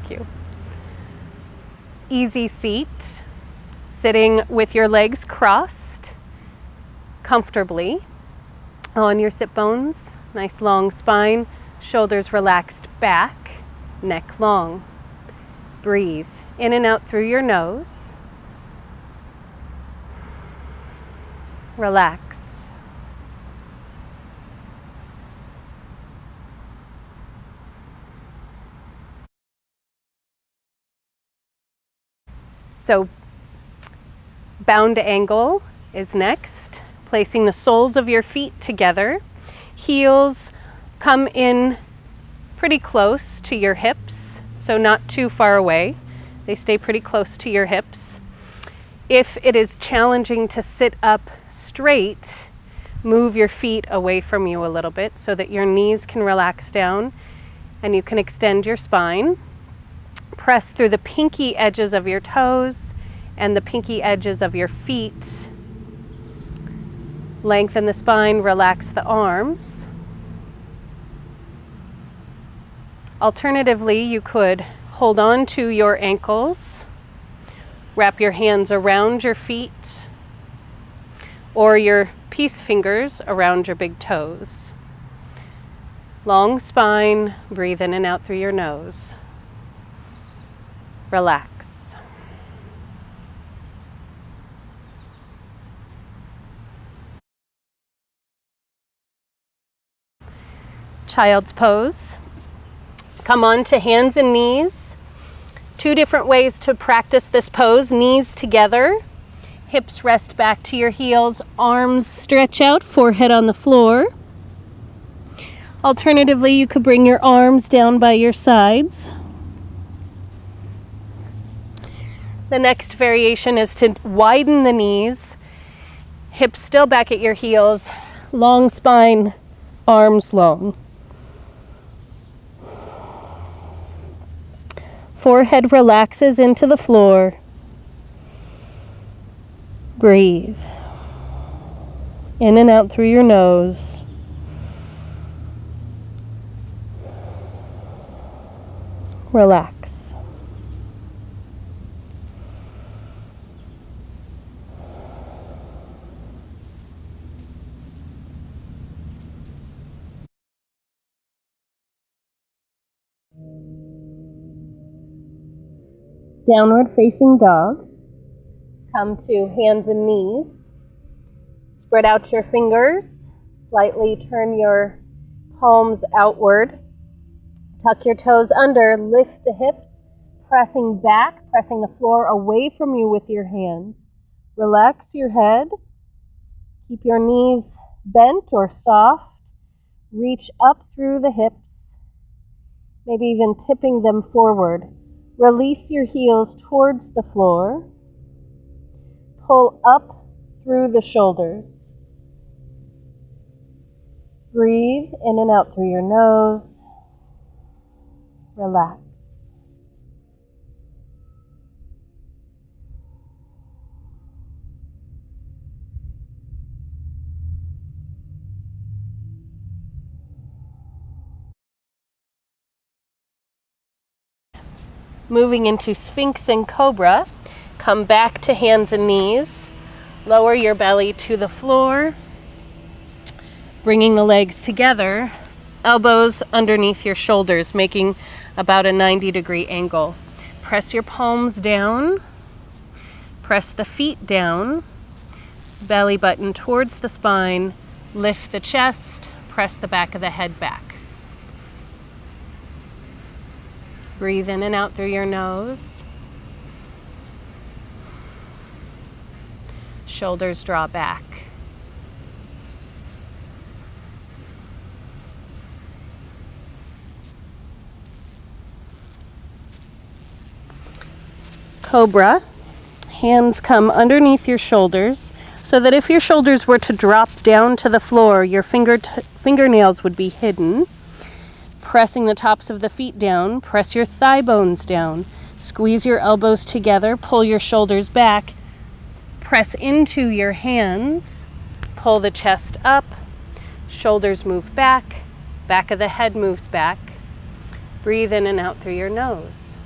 Thank you. Easy seat, sitting with your legs crossed comfortably on your sit bones. Nice long spine, shoulders relaxed back, neck long. Breathe in and out through your nose. Relax. So, bound angle is next, placing the soles of your feet together. Heels come in pretty close to your hips, so not too far away. They stay pretty close to your hips. If it is challenging to sit up straight, move your feet away from you a little bit so that your knees can relax down and you can extend your spine. Press through the pinky edges of your toes and the pinky edges of your feet. Lengthen the spine, relax the arms. Alternatively, you could hold on to your ankles, wrap your hands around your feet, or your peace fingers around your big toes. Long spine, breathe in and out through your nose. Relax. Child's pose. Come on to hands and knees. Two different ways to practice this pose. Knees together, hips rest back to your heels, arms stretch out, forehead on the floor. Alternatively, you could bring your arms down by your sides. The next variation is to widen the knees, hips still back at your heels, long spine, arms long. Forehead relaxes into the floor. Breathe. In and out through your nose. Relax. Downward facing dog. Come to hands and knees. Spread out your fingers. Slightly turn your palms outward. Tuck your toes under. Lift the hips. Pressing back, pressing the floor away from you with your hands. Relax your head. Keep your knees bent or soft. Reach up through the hips. Maybe even tipping them forward. Release your heels towards the floor. Pull up through the shoulders. Breathe in and out through your nose. Relax. Moving into Sphinx and Cobra, come back to hands and knees. Lower your belly to the floor, bringing the legs together, elbows underneath your shoulders, making about a 90-degree angle. Press your palms down, press the feet down, belly button towards the spine, lift the chest, press the back of the head back. Breathe in and out through your nose. Shoulders draw back. Cobra. Hands come underneath your shoulders so that if your shoulders were to drop down to the floor, your fingernails would be hidden. Pressing the tops of the feet down, press your thigh bones down. Squeeze your elbows together, pull your shoulders back. Press into your hands, pull the chest up, shoulders move back, back of the head moves back. Breathe in and out through your nose.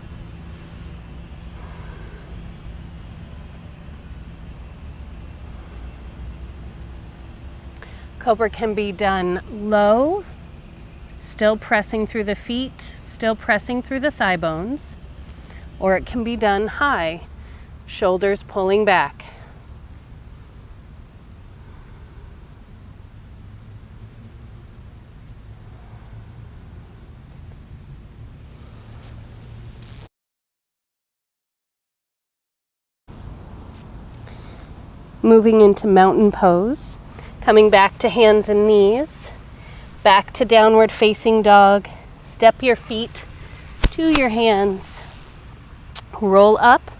Cobra can be done low, still pressing through the feet, still pressing through the thigh bones, or it can be done high, shoulders pulling back. Moving into mountain pose, coming back to hands and knees, back to downward facing dog. Step your feet to your hands. Roll up.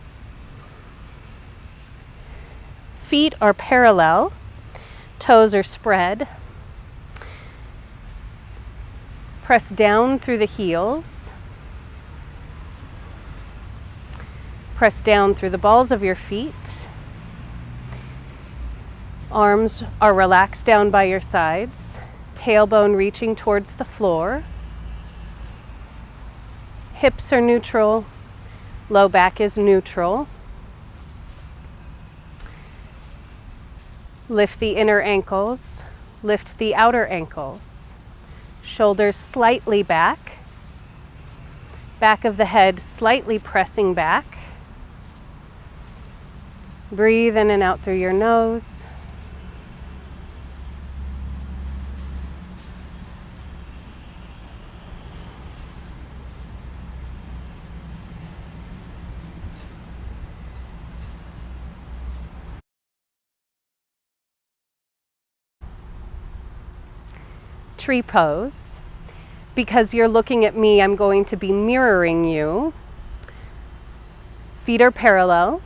Feet are parallel. Toes are spread. Press down through the heels. Press down through the balls of your feet. Arms are relaxed down by your sides, tailbone reaching towards the floor. Hips are neutral, low back is neutral. Lift the inner ankles, lift the outer ankles. Shoulders slightly back, back of the head slightly pressing back. Breathe in and out through your nose. Tree pose. Because you're looking at me, I'm going to be mirroring you. Feet are parallel.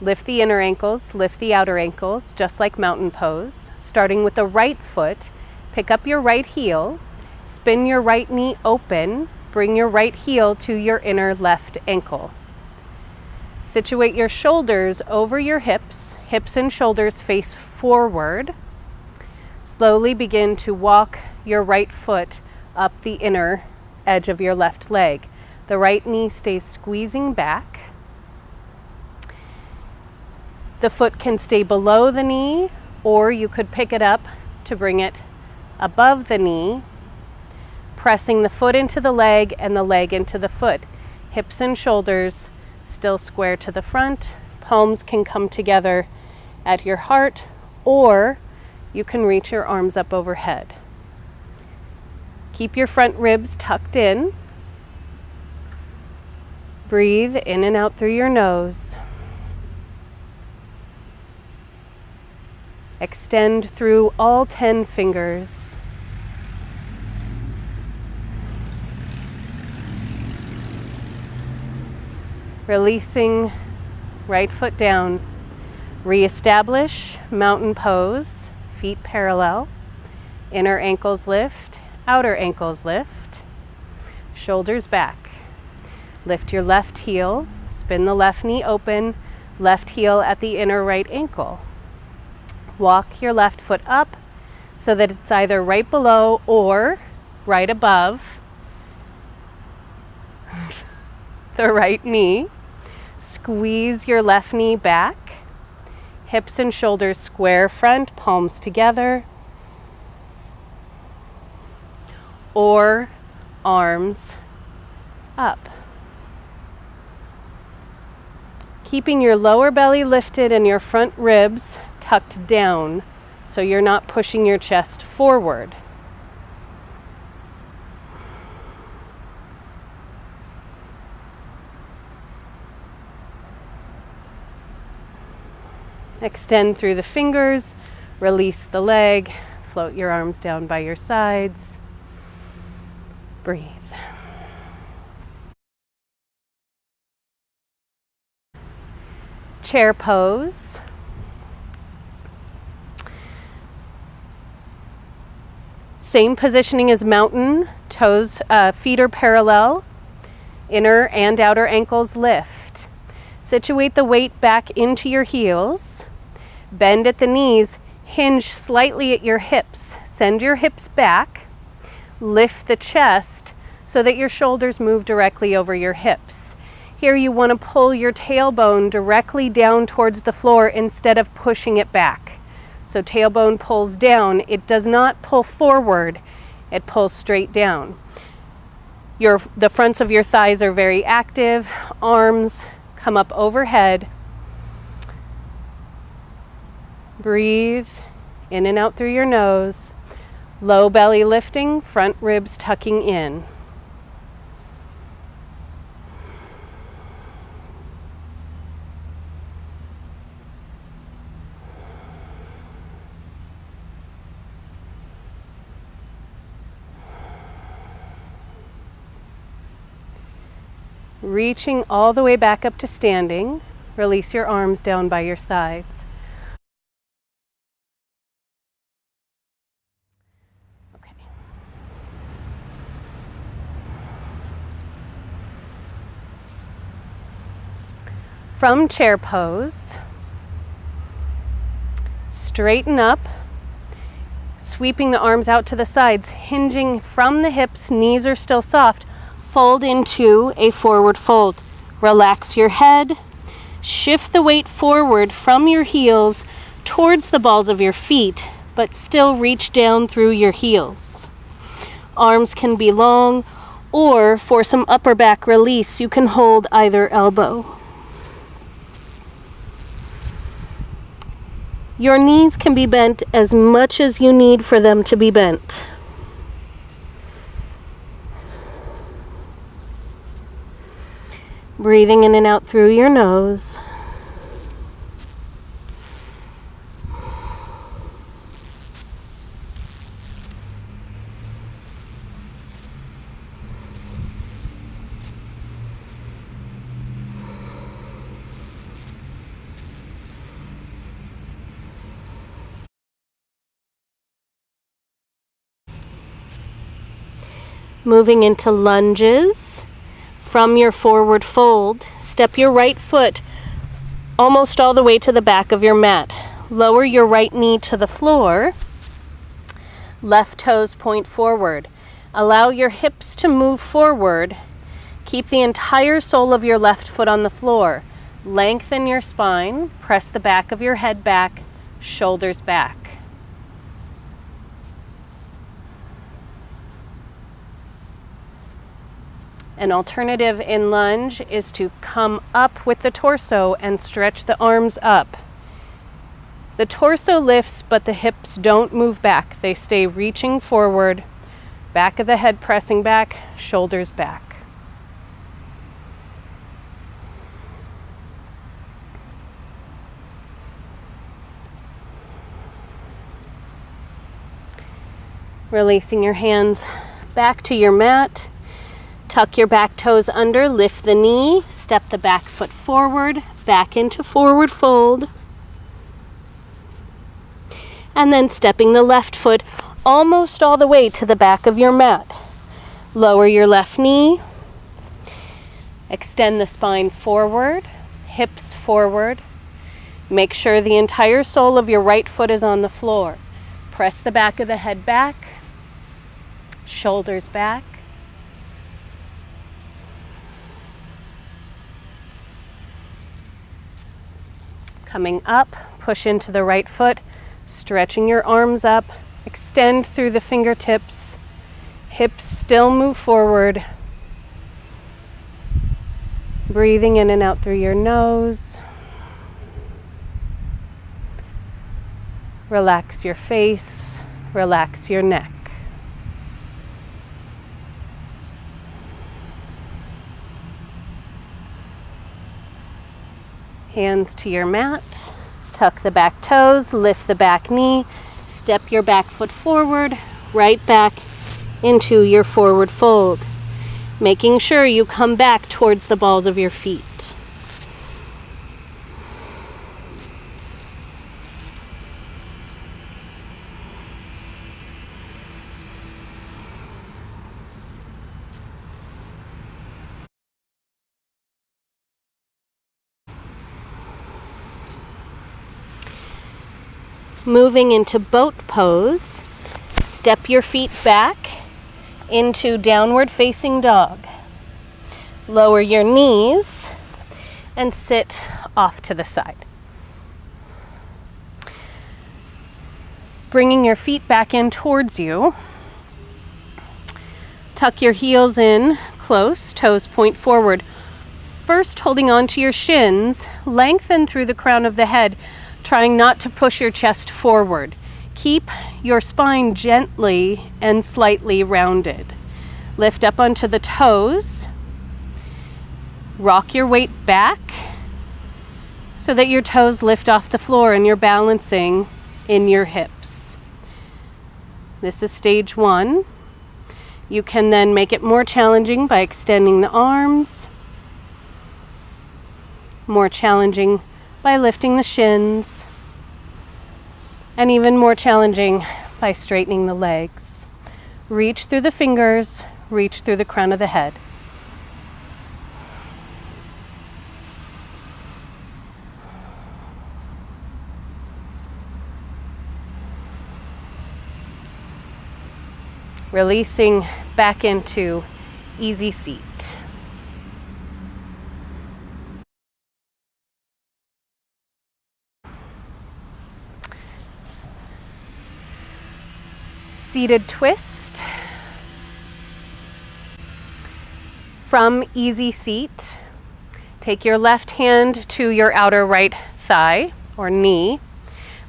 Lift the inner ankles, lift the outer ankles, just like mountain pose. Starting with the right foot, pick up your right heel, spin your right knee open, bring your right heel to your inner left ankle. Situate your shoulders over your hips, hips and shoulders face forward. Slowly begin to walk your right foot up the inner edge of your left leg. The right knee stays squeezing back. The foot can stay below the knee, or you could pick it up to bring it above the knee, pressing the foot into the leg and the leg into the foot. Hips and shoulders still square to the front. Palms can come together at your heart, or you can reach your arms up overhead. Keep your front ribs tucked in. Breathe in and out through your nose. Extend through all 10 fingers. Releasing right foot down. Reestablish mountain pose. Feet parallel, inner ankles lift, outer ankles lift, shoulders back. Lift your left heel, spin the left knee open, left heel at the inner right ankle. Walk your left foot up so that it's either right below or right above the right knee. Squeeze your left knee back. Hips and shoulders square front, palms together. Or arms up. Keeping your lower belly lifted and your front ribs tucked down so you're not pushing your chest forward. Extend through the fingers, release the leg, float your arms down by your sides. Breathe. Chair pose. Same positioning as mountain, toes, feet are parallel, inner and outer ankles lift. Situate the weight back into your heels. Bend at the knees, hinge slightly at your hips. Send your hips back. Lift the chest so that your shoulders move directly over your hips. Here you want to pull your tailbone directly down towards the floor instead of pushing it back. So tailbone pulls down. It does not pull forward. It pulls straight down. The fronts of your thighs are very active. Arms come up overhead. Breathe in and out through your nose. Low belly lifting, front ribs tucking in. Reaching all the way back up to standing. Release your arms down by your sides. Okay. From chair pose, straighten up, sweeping the arms out to the sides, hinging from the hips, knees are still soft. Fold into a forward fold. Relax your head. Shift the weight forward from your heels towards the balls of your feet, but still reach down through your heels. Arms can be long, or for some upper back release, you can hold either elbow. Your knees can be bent as much as you need for them to be bent. Breathing in and out through your nose. Moving into lunges. From your forward fold, step your right foot almost all the way to the back of your mat. Lower your right knee to the floor. Left toes point forward. Allow your hips to move forward. Keep the entire sole of your left foot on the floor. Lengthen your spine. Press the back of your head back, shoulders back. An alternative in lunge is to come up with the torso and stretch the arms up. The torso lifts, but the hips don't move back. They stay reaching forward, back of the head pressing back, shoulders back. Releasing your hands back to your mat. Tuck your back toes under, lift the knee, step the back foot forward, back into forward fold. And then stepping the left foot almost all the way to the back of your mat. Lower your left knee. Extend the spine forward, hips forward. Make sure the entire sole of your right foot is on the floor. Press the back of the head back, shoulders back. Coming up, push into the right foot, stretching your arms up, extend through the fingertips, hips still move forward. Breathing in and out through your nose. Relax your face, relax your neck. Hands to your mat, tuck the back toes, lift the back knee, step your back foot forward, right back into your forward fold, making sure you come back towards the balls of your feet. Moving into boat pose, step your feet back into downward facing dog. Lower your knees and sit off to the side. Bringing your feet back in towards you. Tuck your heels in close, toes point forward. First, holding on to your shins, lengthen through the crown of the head, trying not to push your chest forward. Keep your spine gently and slightly rounded. Lift up onto the toes. Rock your weight back so that your toes lift off the floor and you're balancing in your hips. This is stage 1. You can then make it more challenging by extending the arms. More challenging by lifting the shins. And even more challenging by straightening the legs. Reach through the fingers, reach through the crown of the head. Releasing back into easy seat. Seated twist. From easy seat, take your left hand to your outer right thigh or knee.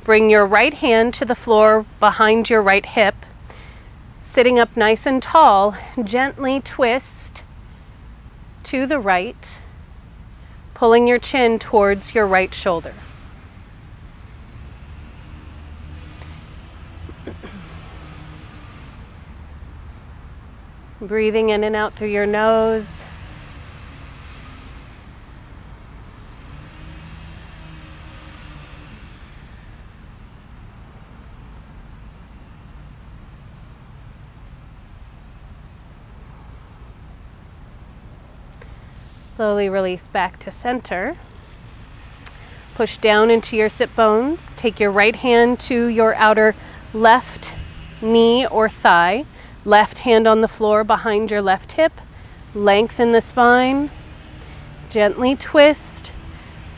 Bring your right hand to the floor behind your right hip. Sitting up nice and tall, gently twist to the right, pulling your chin towards your right shoulder. Breathing in and out through your nose. Slowly release back to center. Push down into your sit bones. Take your right hand to your outer left knee or thigh. Left hand on the floor behind your left hip. Lengthen the spine. Gently twist.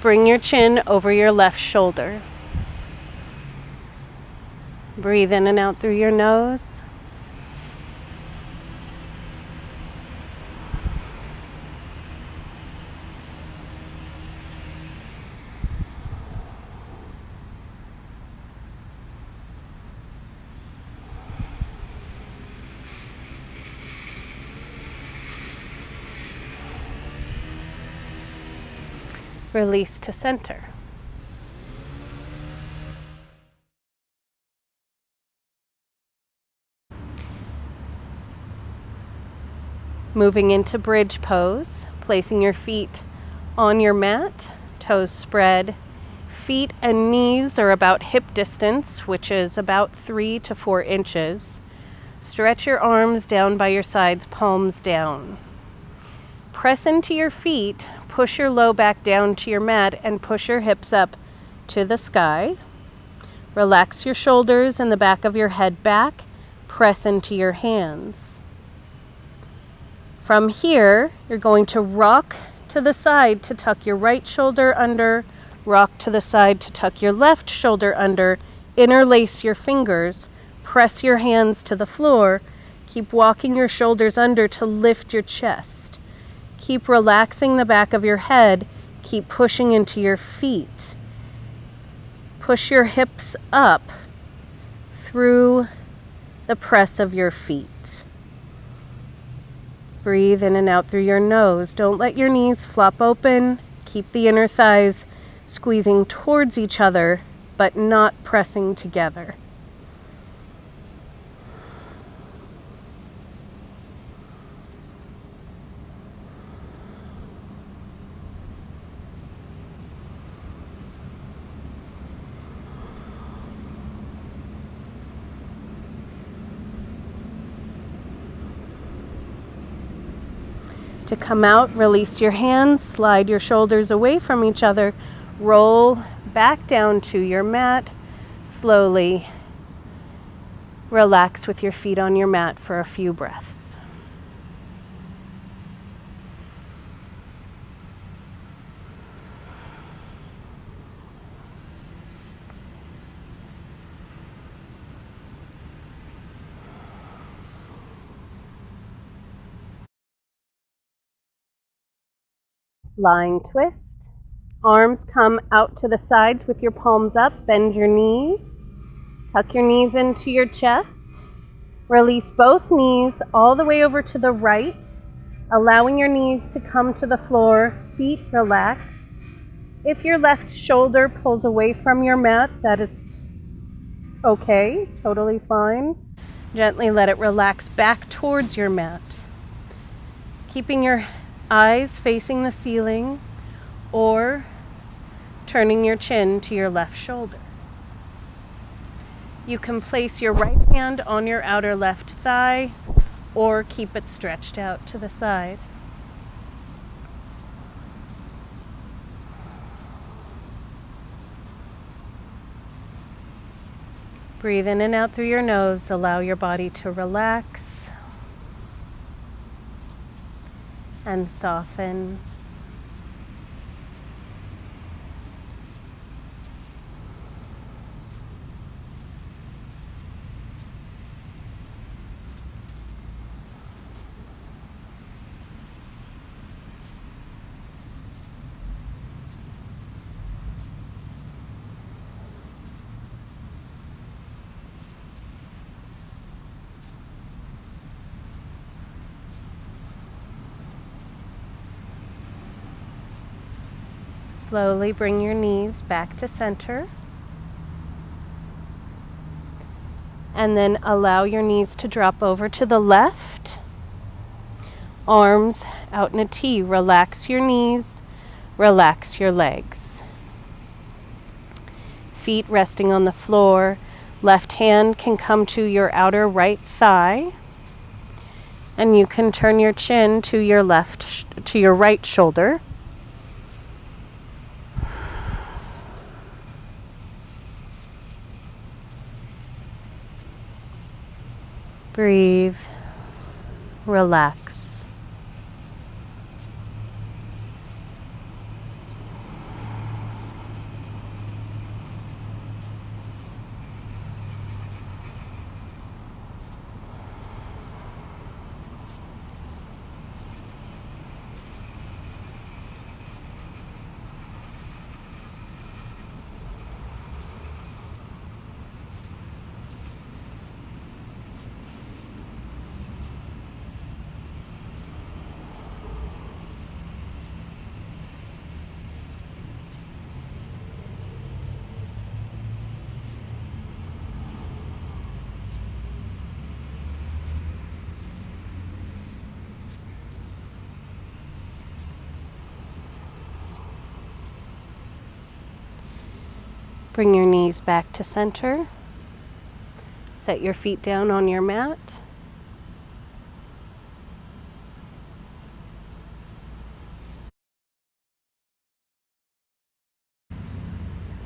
Bring your chin over your left shoulder. Breathe in and out through your nose. Release to center. Moving into bridge pose, placing your feet on your mat, toes spread. Feet and knees are about hip distance, which is about 3 to 4 inches. Stretch your arms down by your sides, palms down. Press into your feet. Push your low back down to your mat and push your hips up to the sky. Relax your shoulders and the back of your head back. Press into your hands. From here, you're going to rock to the side to tuck your right shoulder under, rock to the side to tuck your left shoulder under, interlace your fingers, press your hands to the floor, keep walking your shoulders under to lift your chest. Keep relaxing the back of your head. Keep pushing into your feet. Push your hips up through the press of your feet. Breathe in and out through your nose. Don't let your knees flop open. Keep the inner thighs squeezing towards each other, but not pressing together. To come out, release your hands, slide your shoulders away from each other, roll back down to your mat, slowly relax with your feet on your mat for a few breaths. Lying twist. Arms come out to the sides with your palms up. Bend your knees. Tuck your knees into your chest. Release both knees all the way over to the right, allowing your knees to come to the floor. Feet relax. If your left shoulder pulls away from your mat, that is okay, totally fine. Gently let it relax back towards your mat. Keeping your eyes facing the ceiling or turning your chin to your left shoulder. You can place your right hand on your outer left thigh or keep it stretched out to the side. Breathe in and out through your nose. Allow your body to relax and soften. Slowly bring your knees back to center. And then allow your knees to drop over to the left. Arms out in a T. Relax your knees, relax your legs. Feet resting on the floor. Left hand can come to your outer right thigh. And you can turn your chin to your right shoulder. Breathe, relax. Bring your knees back to center. Set your feet down on your mat.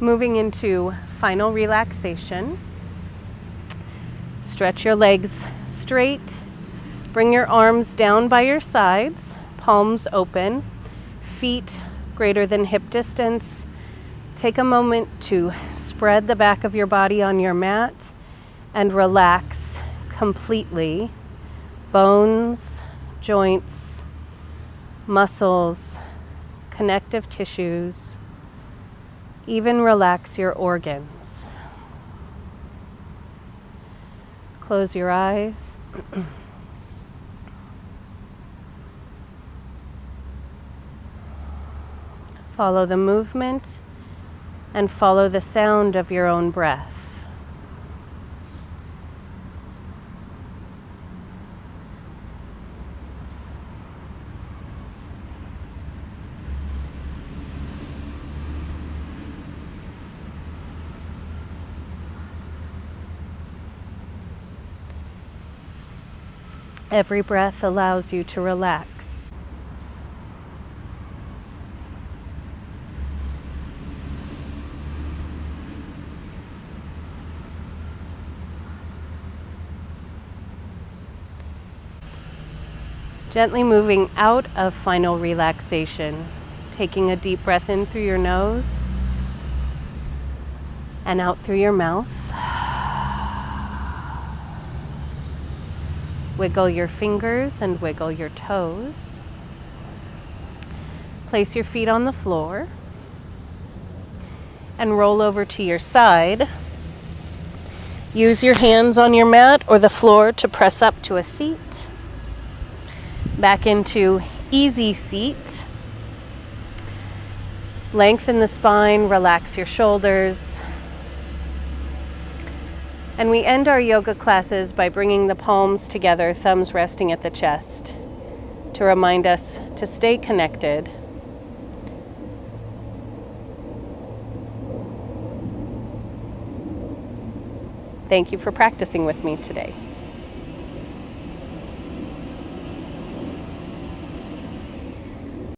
Moving into final relaxation. Stretch your legs straight. Bring your arms down by your sides, palms open, feet greater than hip distance. Take a moment to spread the back of your body on your mat and relax completely. Bones, joints, muscles, connective tissues. Even relax your organs. Close your eyes. Follow the movement and follow the sound of your own breath. Every breath allows you to relax. Gently moving out of final relaxation, taking a deep breath in through your nose and out through your mouth. Wiggle your fingers and wiggle your toes. Place your feet on the floor and roll over to your side. Use your hands on your mat or the floor to press up to a seat. Back into easy seat. Lengthen the spine, relax your shoulders. And we end our yoga classes by bringing the palms together, thumbs resting at the chest, to remind us to stay connected. Thank you for practicing with me today.